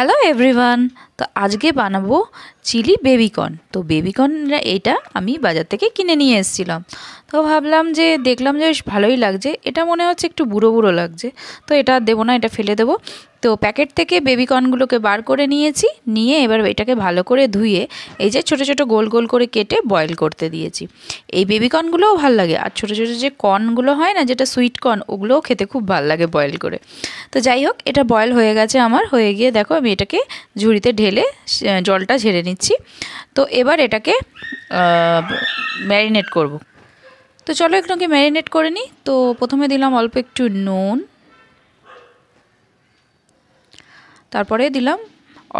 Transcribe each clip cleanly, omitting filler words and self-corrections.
Hello everyone. তো আজকে বানাবো চিলি বেবিকর্ন। তো বেবিকর্ন এটা আমি বাজার থেকে কিনে নিয়ে এসেছিলাম। তো ভাবলাম যে দেখলাম যে বেশ ভালোই লাগছে, এটা মনে হচ্ছে একটু বুড়ো বুড়ো লাগছে, তো এটা দেবো না, এটা ফেলে দেবো। তো প্যাকেট থেকে বেবিকর্নগুলোকে বার করে নিয়েছি, নিয়ে এবার এটাকে ভালো করে ধুয়ে এই যে ছোটো ছোটো গোল গোল করে কেটে বয়েল করতে দিয়েছি। এই বেবিকর্নগুলোও ভালো লাগে, আর ছোটো ছোটো যে কর্নগুলো হয় না, যেটা সুইট কর্ন, ওগুলোও খেতে খুব ভালো লাগে বয়েল করে। তো যাই হোক, এটা বয়েল হয়ে গেছে আমার, হয়ে গিয়ে দেখো আমি এটাকে ঝুড়িতে ঢেলে জলটা ঝেড়ে নিচ্ছি। তো এবার এটাকে ম্যারিনেট করব। তো চলো একটুকে ম্যারিনেট করে নিই। তো প্রথমে দিলাম অল্প একটু নুন, তারপরে দিলাম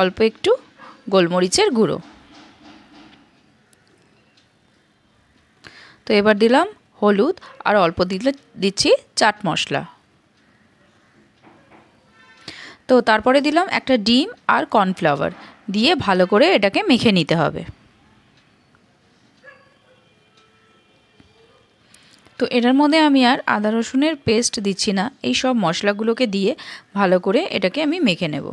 অল্প একটু গোলমরিচের গুঁড়ো। তো এবার দিলাম হলুদ, আর অল্প দিচ্ছি চাট মশলা। তো তারপরে দিলাম একটা ডিম আর কর্নফ্লাওয়ার দিয়ে ভালো করে এটাকে মেখে নিতে হবে। তো এটার মধ্যে আমি আর আদা রসুনের পেস্ট দিচ্ছি না, এই সব মশলাগুলোকে দিয়ে ভালো করে এটাকে আমি মেখে নেব।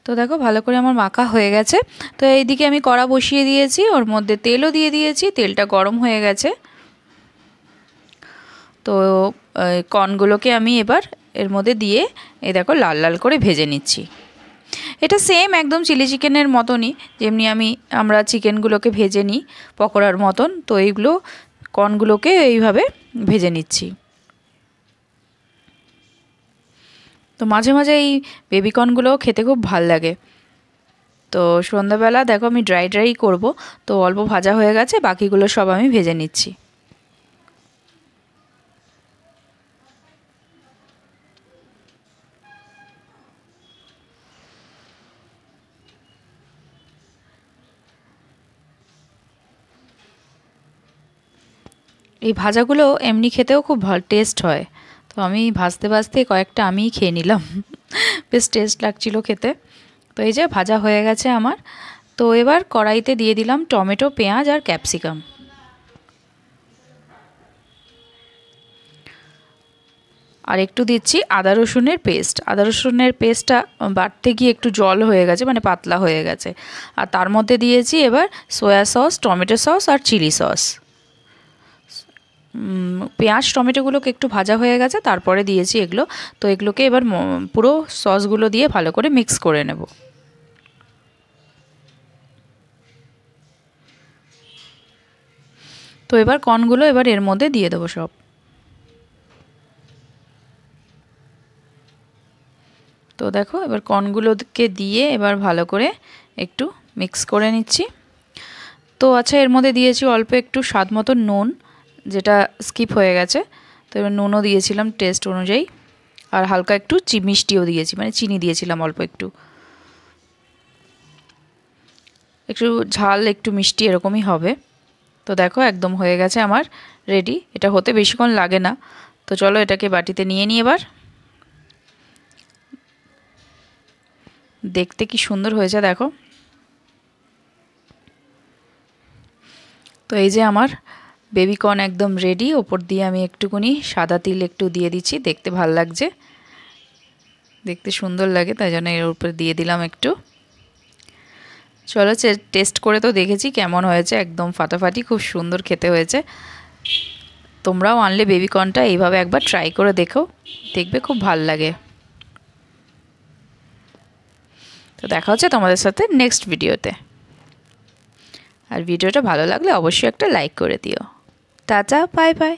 তো দেখো ভালো করে আমার মাখা হয়ে গেছে। তো এইদিকে আমি কড়া বসিয়ে দিয়েছি, ওর মধ্যে তেলও দিয়ে দিয়েছি, তেলটা গরম হয়ে গেছে। তো কর্নগুলোকে আমি এবার এর মধ্যে দিয়ে এই দেখো লাল লাল করে ভেজে নিচ্ছি। এটা সেম একদম চিলি চিকেনের মতনই, যেমনি আমরা চিকেনগুলোকে ভেজে নিই পকোড়ার মতন। তো এইগুলো কর্নগুলোকে এইভাবে ভেজে নিচ্ছি। তো মাঝে মাঝে এই বেবিকর্নগুলোও খেতে খুব ভাল লাগে। তো সন্ধ্যাবেলা দেখো আমি ড্রাই ড্রাই করব, তো অল্প ভাজা হয়ে গেছে, বাকিগুলো সব আমি ভেজে নিচ্ছি। এই ভাজাগুলো এমনি খেতেও খুব ভালো টেস্ট হয়। তো আমি ভাজতে ভাজতে কয়েকটা আমিই খেয়ে নিলাম বেশ টেস্ট লাগছিল খেতে। তো এই যে ভাজা হয়ে গেছে আমার। তো এবার কড়াইতে দিয়ে দিলাম টমেটো, পেঁয়াজ আর ক্যাপসিকাম। আর একটু দিচ্ছি আদা রসুনের পেস্ট। আদা রসুনের পেস্টটা বাটতে গিয়ে একটু জল হয়ে গেছে, মানে পাতলা হয়ে গেছে। আর তার মধ্যে দিয়েছি এবার সয়া সস, টমেটো সস আর চিলি সস। পেঁয়াজ টমেটোগুলোকে একটু ভাজা হয়ে গেছে, তারপরে দিয়েছি এগুলো। তো এগুলোকে এবার পুরো সসগুলো দিয়ে ভালো করে মিক্স করে নেব। তো এবার কর্নগুলো এবার এর মধ্যে দিয়ে দেবো সব। তো দেখো এবার কর্নগুলোকে দিয়ে এবার ভালো করে একটু মিক্স করে নিচ্ছি। তো আচ্ছা, এর মধ্যে দিয়েছি অল্প একটু স্বাদ মতো নুন, যেটা স্কিপ হয়ে গেছে। তো এবার নুনও দিয়েছিলাম টেস্ট অনুযায়ী, আর হালকা একটু মিষ্টিও দিয়েছি, মানে চিনি দিয়েছিলাম অল্প একটু। একটু ঝাল একটু মিষ্টি এরকমই হবে। তো দেখো একদম হয়ে গেছে আমার রেডি। এটা হতে বেশিক্ষণ লাগে না। তো চলো এটাকে বাটিতে নিয়ে নিই এবার। দেখতে কি সুন্দর হয়েছে দেখো। তো এই যে আমার বেবিকর্ন একদম রেডি। ওপর দিয়ে আমি একটুখানি সাদা তিল একটু দিয়ে দিচ্ছি, দেখতে ভাল লাগছে, দেখতে সুন্দর লাগে, তাই জন্য এর উপরে দিয়ে দিলাম একটু। চলো টেস্ট করে তো দেখেছি কেমন হয়েছে, একদম ফাটাফাটি, খুব সুন্দর খেতে হয়েছে। তোমরাও আনলে বেবিকর্নটা এইভাবে একবার ট্রাই করে দেখো, দেখবে খুব ভাল লাগে। তো দেখা হচ্ছে তোমাদের সাথে নেক্সট ভিডিওতে। আর ভিডিওটা ভালো লাগলে অবশ্যই একটা লাইক করে দিও। Tata, bye bye.